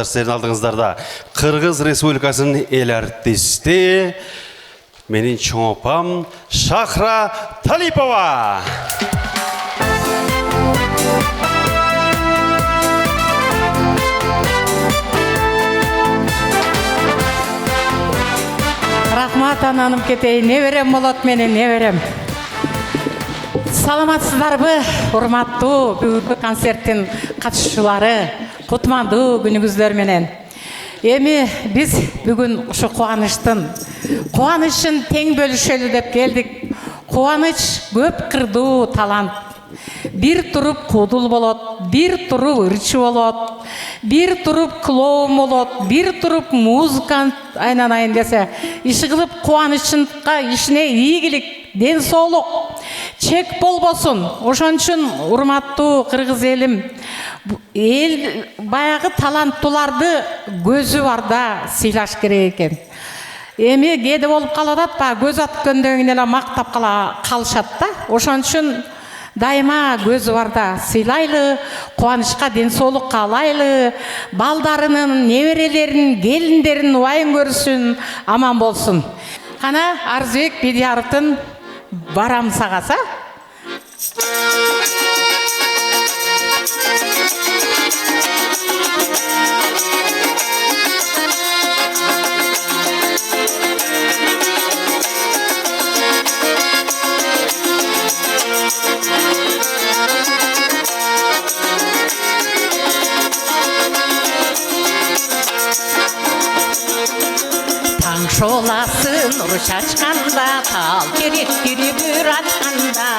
Сіздердің алдыңыздарда Қырғыз Республикасының ел артисті менің чоң апам Шахра Талипова. Рахмат ананым кетей, не берем болот менен, не берем. Саламатсыздарбы, урматтуу бүгүнкү концерттин катышуучулары, кутмандуу күнүңүздөр менен. Эми биз бүгүн ушу кубанычтын кубанычын тең бөлүшөлү деп келдик. Кубаныч көп кырдуу талант. Бир туруп кудул болот, бир туруп ырчы болот, бир туруп клоун болот, бир туруп музыкант айнанайын десе, иши кылып кубанычынка ишине ийгилик, ден соолук, чек болбосун. Ошон үчүн урматтуу кыргыз элим, эл баягы таланттууларды көзү барда сыйлаш керек экен. Эми кээде болуп калып атат, баягы көз аткөндөн кийин эле мактап калышат да. Ошон үчүн дайыма көзү барда сыйлайлы, кубанычка ден соолук каалайлы, балдарынын, неберелеринин, келиндеринин убайын көрүсүн, аман болсун. Кана Арзыбек Бедияровдун барам сагаса. Шоласы нур чачканда, тал керектери бүр атканда,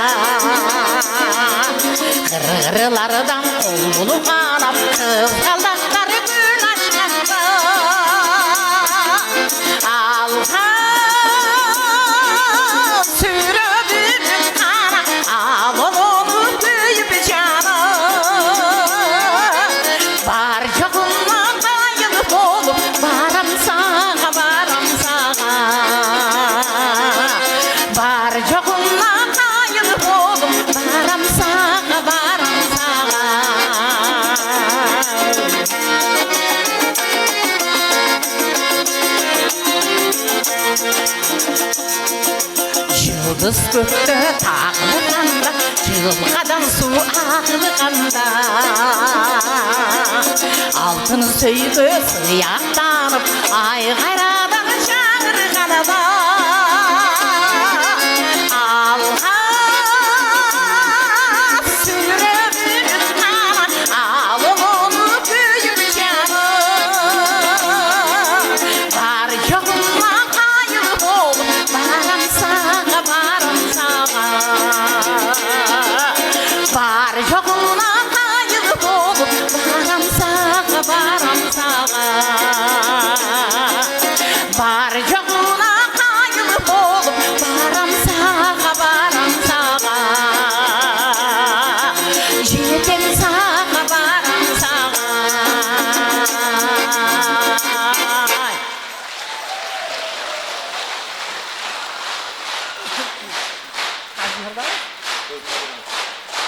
кыргырлардан кол булганап, кыз калдактары күн ачканда, алга сүрөбүп кара, алонуп күйүп жана, бар жогуна кайын болуп, барам сага, барам сага, бар жогуна кайын болуп, барам сага, барам сага. Жылдыз көктө тагылганда, жылгадан суу агылганда, алтын сөйгө сыяктанып, айгай